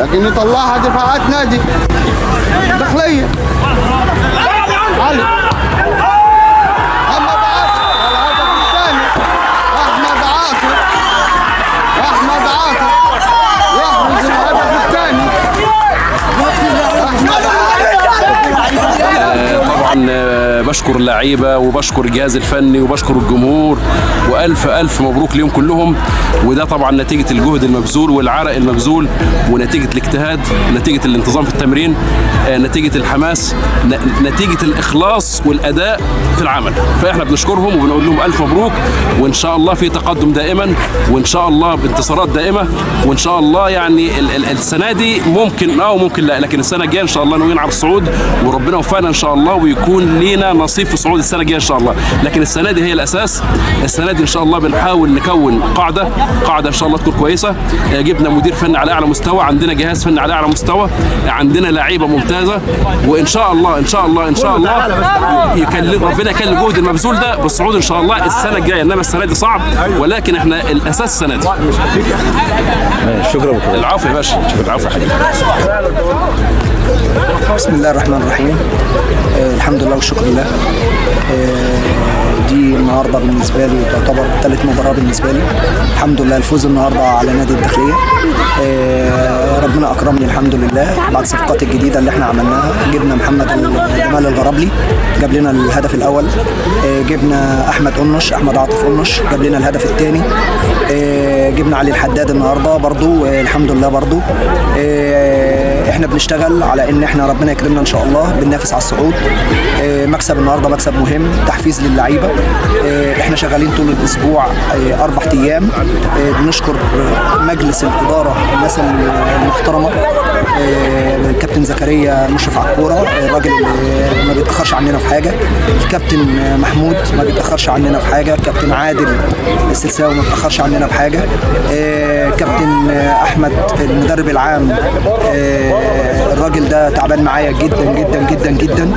لكن يطلعها دفاعات نادي داخليه. علي محمد عاطف الهدف الثاني. احمد عاطف يحرز الهدف الثاني. طبعا بشكر اللعيبه وبشكر الجهاز الفني وبشكر الجمهور، والف الف مبروك ليهم كلهم. وده طبعا نتيجه الجهد المبذول والعرق المبذول، ونتيجه الاجتهاد، نتيجه الانتظام في التمرين، نتيجه الحماس، نتيجه الاخلاص والاداء في العمل. فاحنا بنشكرهم وبنقول لهم الف مبروك، وان شاء الله في تقدم دائما، وان شاء الله بانتصارات دائمه، وان شاء الله يعني السنه دي ممكن وممكن لا، لكن السنه الجايه ان شاء الله ناويين على الصعود، وربنا وفقنا ان شاء الله ويكون لينا نصيب في صعود السنه الجايه ان شاء الله. لكن السنه دي هي الاساس. السنه دي ان شاء الله بنحاول نكون قاعده ان شاء الله تكون كويسه. جبنا مدير فني على اعلى مستوى، عندنا جهاز فني على اعلى مستوى، عندنا لعيبه ممتازه، وان شاء الله ربنا يكلل الجهد المبذول ده بالصعود ان شااء الله السنه الجايه. انما السنه دي صعب، ولكن احنا الاساس السنه دي. شكرا. العفو يا باشا. العفو يا حبيبي. بسم الله الرحمن الرحيم. الحمد لله والشكر لله. دي النهارده بالنسبه لي تعتبر ثالث مباراه بالنسبه لي. الحمد لله الفوز النهارده على نادي الداخليه. ربنا اكرمني الحمد لله بعد الصفقات الجديده اللي احنا عملناها. جبنا محمد جمال الغرابلي جاب لنا الهدف الاول. جبنا احمد عاطف قنش جاب لنا الهدف الثاني. جبنا علي الحداد النهارده برضو الحمد لله برضو. احنا بنشتغل على ان احنا ربنا يكرمنا ان شاء الله بننافس على الصعود. مكسب النهارده مكسب مهم، تحفيز للعيبه. احنا شغالين طول الاسبوع 4 ايام. بنشكر مجلس الاداره، الناس المحترمه، الكابتن زكريا المشرف على الكوره، الراجل ما بيتاخرش عننا في حاجه، الكابتن محمود ما بيتاخرش عننا في حاجه، الكابتن عادل السلساوي ما بيتاخرش عننا في حاجه، كابتن احمد المدرب العام الراجل ده تعبان معايا جدا جدا جدا جدا.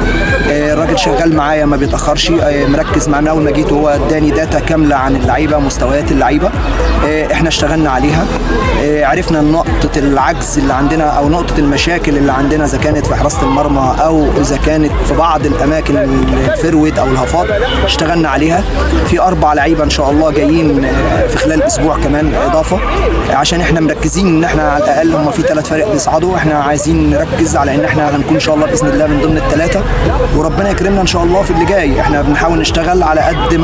الراجل شغال معايا ما بيتاخرش، مركز معانا. اول ما جيت هو اداني داتا كامله عن اللعيبه، مستويات اللعيبه. احنا اشتغلنا عليها. عرفنا نقطه العجز اللي عندنا او نقطه المشاكل اللي عندنا، اذا كانت في حراسه المرمى او اذا كانت في بعض الاماكن الفروت او الهافات. اشتغلنا عليها. في 4 لعيبه ان شاء الله جايين في خلال اسبوع كمان اضافه، عشان احنا مركزين ان احنا على الاقل هم في 3 فرق بيصعدوا. احنا عايزين نركز على ان احنا هنكون ان شاء الله باذن الله من ضمن ال3، وربنا يكرمنا ان شاء الله في اللي جاي. احنا بنحاول نشتغل على قد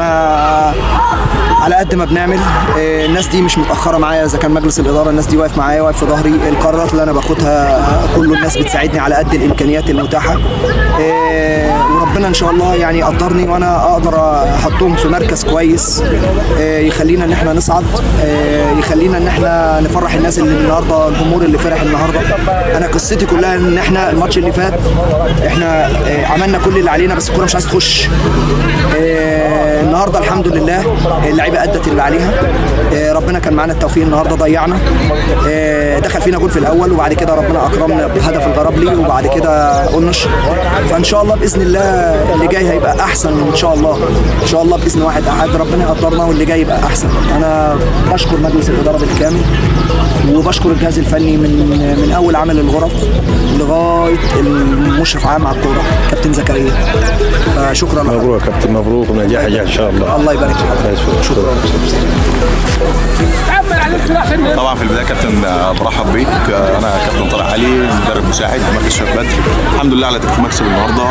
ما بنعمل. الناس دي مش متاخره معايا، اذا كان مجلس الاداره الناس دي واقف معايا، واقف في ظهري. القرارات اللي انا باخدها كل الناس بتساعدني على قد الامكانيات المتاحه. وربنا ان شاء الله يعني يقدرني وانا اقدر احطهم في مركز كويس يخلينا ان احنا نصعد، يخلينا ان احنا نفرح الناس اللي النهارده، الجمهور اللي فرح النهارده. انا قصتي كلها ان احنا الماتش اللي فات احنا عملنا كل اللي علينا، بس الكوره مش عايزه تخش. النهارده الحمد لله اللعيبه ادت اللي عليها. ربنا كان معانا التوفيق. النهارده ضيعنا، دخل فينا جول في الاول، وبعد كده ربنا اكرمنا بهدف الغرابلي، وبعد كده قنش. فان شاء الله باذن الله اللي جاي هيبقى احسن ان شاء الله. ان شاء الله باذن واحد احد ربنا يقدرنا واللي جاي يبقى احسن. انا بشكر مجلس الاداره بالكامل، وبشكر الجهاز الفني من اول عمل الغرف لغايه المشرف عام على الكوره كابتن زكريا. فشكرا. مبروك يا كابتن، مبروك ونجاح ان شاء الله. الله يبارك فيك. شكرا. طبعا في البدايه كابتن برحب بيك. انا كابتن طارق علي، مدرب مساعد في مركز شباب بدر. الحمد لله على تكفي مكسب النهارده.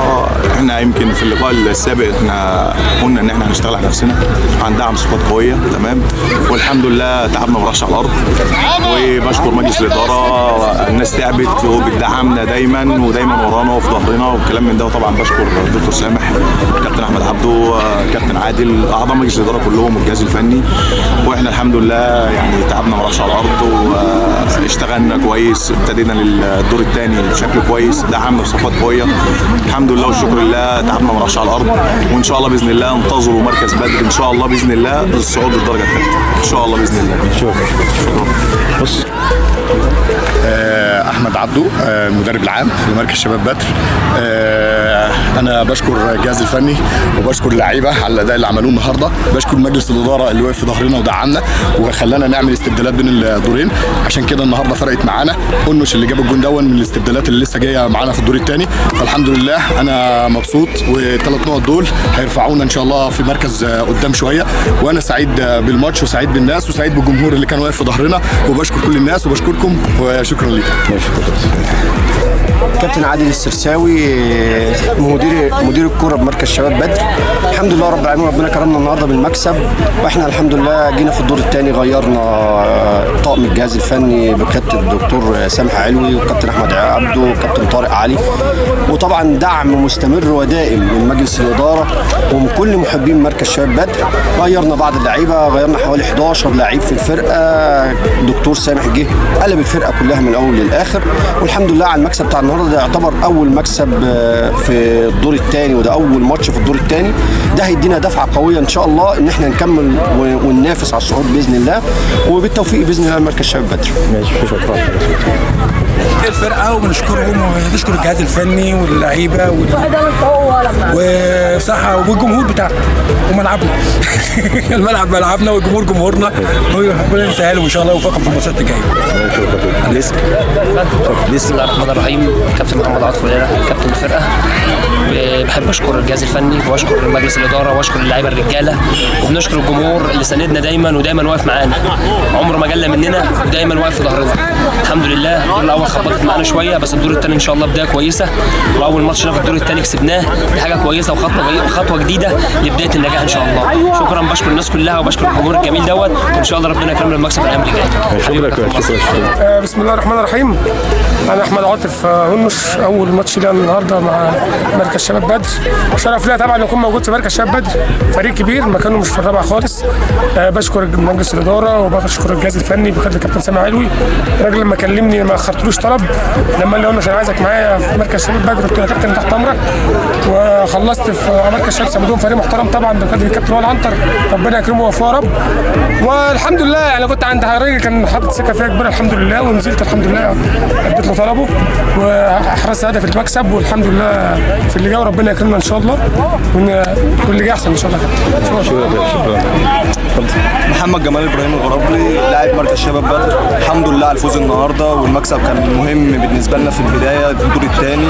احنا يمكن في اللقاء السابق احنا قلنا ان احنا هنشتغل على نفسنا، هندعم صفات قويه تمام، والحمد لله تعبنا ما راحش على الارض. وبشكر مجلس الاداره، الناس تعبت وبتدعمنا دايما ودايما ورانا وفي ظهرنا والكلام من ده. وطبعا بشكر الدكتور سامح، كابتن احمد عبده، كابتن عادل، اعضاء مجلس الاداره كلهم والجهاز الفني. واحنا الحمد لله يعني تعبنا ما راحش على الارض، واشتغلنا كويس. ابتدينا للدور الثاني بشكل كويس، دعمنا بصفات قويه الحمد لله والشكر لله. تعبنا ما راحش على الارض، وان شاء الله باذن الله انتظروا مركز بدر ان شاء الله باذن الله للصعود للدرجه الثالثه ان شاء الله باذن الله. شكرا. بص احمد عبده المدرب العام لمركز شباب بدر. انا بشكر الجهاز الفني وبشكر اللعيبه على الاداء اللي عملوه النهارده، بشكر مجلس الاداره اللي وقف في ظهرنا ودعمنا وخلانا نعمل استبدالات بين الدورين، عشان كده النهارده فرقت معانا. قنش اللي جاب الجون دون من الاستبدالات اللي لسه جايه معانا في الدور الثاني، فالحمد لله انا مبسوط، والثلاث نقط دول هيرفعونا ان شاء الله في مركز قدام شويه، وانا سعيد بالماتش وسعيد بالناس وسعيد بالجمهور اللي كان واقف في ظهرنا، وبشكر كل الناس وبشكركم وشكرا لكم. كابتن عادل السرساوي مدير الكوره بمركز شباب بدر. الحمد لله رب العالمين، ربنا كرمنا النهارده بالمكسب، واحنا الحمد لله جينا في الدور الثاني غيرنا طاقم الجهاز الفني بقياده الدكتور سامح علوي وكابتن احمد عبده وكابتن طارق علي، وطبعا دعم مستمر ودائم من مجلس الاداره ومن كل محبين مركز شباب بدر. غيرنا بعض اللعيبه، غيرنا حوالي 11 لعيب في الفرقه. الدكتور سامح جه قلب الفرقه كلها من الاول للاخر، والحمد لله على المكسب بتاع النهارده. ده يعتبر اول مكسب في الدور الثاني، وده اول ماتش في الدور الثاني. ده هيدينا دفعه قويه ان شاء الله ان احنا نكمل وننافس على الصعود باذن الله، وبالتوفيق باذن الله لمركز شباب بدر. ماشي، شكرا. الفرقه وبنشكرهم ونشكر الجهاز الفني واللعيبه وصحه والجمهور بتاعنا وملعبنا. الملعب ملعبنا والجمهور جمهورنا، ربنا يسهله ان شاء الله ويوفقهم في الماتشات الجايه. بسم الله الرحمن الرحيم. كابتن محمد عاطف وليلة كابتن الفرقه. بحب اشكر الجهاز الفني واشكر مجلس الاداره واشكر اللعيبه الرجاله، وبنشكر الجمهور اللي ساندنا دايما ودايما واقف معانا، عمره ما جل مننا ودايما واقف في ظهرنا. الحمد لله الدور الاول خبطت معانا شويه، بس الدور الثاني ان شاء الله بدايه كويسه، واول ماتش في الدور الثاني كسبناه، دي حاجه كويسه وخطوه جديده لبدايه النجاح ان شاء الله. شكرا، بشكر الناس كلها وبشكر الجمهور الجميل دوت، وان شاء الله ربنا يكرمنا المكسب الايام اللي جايه. بسم الله الرحمن الرحيم. انا احمد عاطف هنش، اول ماتش ليا النهارده مع مركز شباب بدر. شرف ليا طبعا اكون موجود في مركز شباب بدر، فريق كبير مكانه مش في الرابعه خالص. بشكر مجلس الاداره وبشكر الجهاز الفني بقياده الكابتن سامح علوي. الراجل لما كلمني ما اخرتلوش طلب، لما قال لي انا عايزك معايا في مركز شباب بدر، قلت له يا كابتن تحت امرك. وخلصت في مركز شباب سمدون، فريق محترم طبعا بقياده الكابتن وائل عنتر، ربنا يكرمه ويوفقه يا رب. والحمد لله يعني كنت عند الراجل كان حاطط ثقه فيا كبيره الحمد لله، ونزلت الحمد لله اديت له طلبه واحرزت هدف المكسب، والحمد لله في اللي جاي وربنا يكرمنا ان شاء الله، واللي جاي احسن ان شاء الله. شكرا. محمد جمال ابراهيم الغرابلي، لاعب مركز شباب بدر. الحمد لله على الفوز النهارده، والمكسب كان مهم بالنسبه لنا في البدايه في الدور الثاني،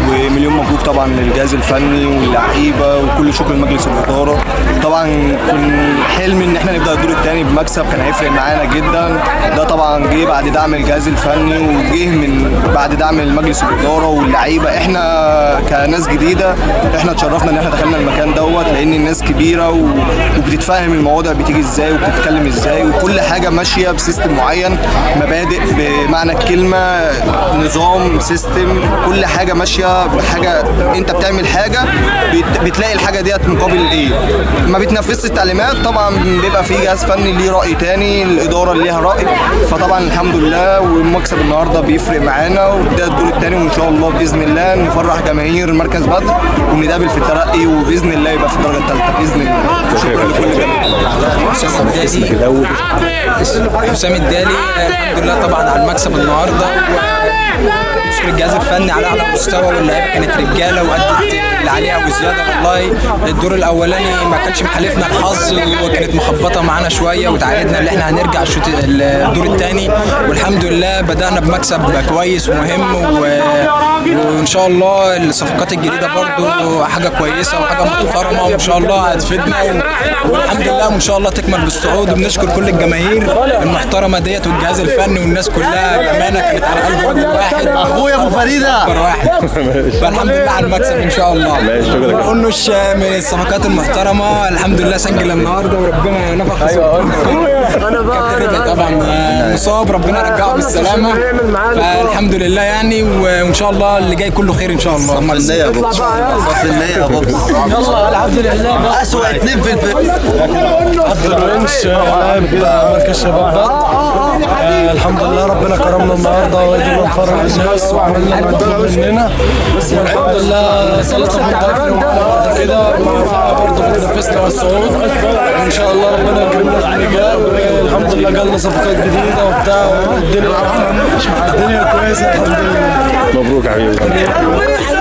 ومليون مبروك طبعا للجهاز الفني واللعيبه، وكل شكر لمجلس الاداره. طبعا كان حلمي ان احنا نبدا الدور الثاني بمكسب، كان هيفرق معانا جدا. ده طبعا جه بعد دعم الجهاز الفني، وجه من بعد دعم مجلس الاداره واللعيبه. احنا كناس جديده احنا اتشرفنا ان احنا دخلنا المكان دوت، لان الناس كبيره وبتتفهم المواضيع بتيجي ازاي وبتتكلم ازاي، وكل حاجه ماشيه بسيستم معين، مبادئ بمعنى الكلمه، نظام، سيستم، كل حاجه ماشيه بحاجه. انت بتعمل حاجه بتلاقي الحاجه ديت مقابل ايه، ما بتنفذش التعليمات. طبعا بيبقى في جهاز فني ليه راي تاني، الاداره اللي ليها راي. فطبعا الحمد لله، والمكسب النهارده بيفرق معانا، وده الدور الثاني، وان شاء الله باذن الله نفرح جماهير مركز بدر ونتقابل في الترقي، وباذن الله يبقى في الدرجه الثالثه باذن الله. شكرا لكل الدالي. حسام الدالي، الحمد لله طبعا على المكسب النهارده، نشكر الجهاز الفني على اعلى مستوى، واللعيبه كانت رجاله وادت اللي عليها وزياده. والله الدور الاولاني ما كانش محالفنا الحظ، وكانت مخبطه معانا شويه، وتعهدنا ان احنا هنرجع الدور الثاني، والحمد لله بدانا بمكسب كويس ومهم، وان شاء الله الصفقات الجديده برضو حاجه كويسه وحاجه محترمه، وان شاء الله هتفيدنا، والحمد لله وان شاء الله تكمل بالصعود. وبنشكر كل الجماهير المحترمه ديت والجهاز الفني والناس كلها، بامانه كانت على قلب رجل واحد، اخويا ابو فريده اكبر واحد. فالحمد لله على المكسب ان شاء الله. قلنش من الصفقات المحترمه، الحمد لله سجل النهارده وربنا نفخ طبعا مصاب، ربنا رجعه بالسلامه، فالحمد لله يعني، وان شاء الله اللي جاي كله خير ان شاء الله. صف النية يا بوكس، صف النية يا بوكس. يلا الحمد لله. اسوأ اتنين في الفرقة. عبد الونش لاعب مركز شباب بدر. الحمد لله ربنا كرمنا النهارده وقدرنا نفرح الناس وعملنا المطلوب مننا، والحمد لله ثلاثة نكون ضايفين بعد كده مع فرقه برضه بتنافسنا على الصعود. ان شاء الله ربنا يكرمنا في اللي جاي، والحمد لله جالنا صفقات جديده وبتاع، والدنيا كويسه الحمد لله. مبروك يا حبيبي.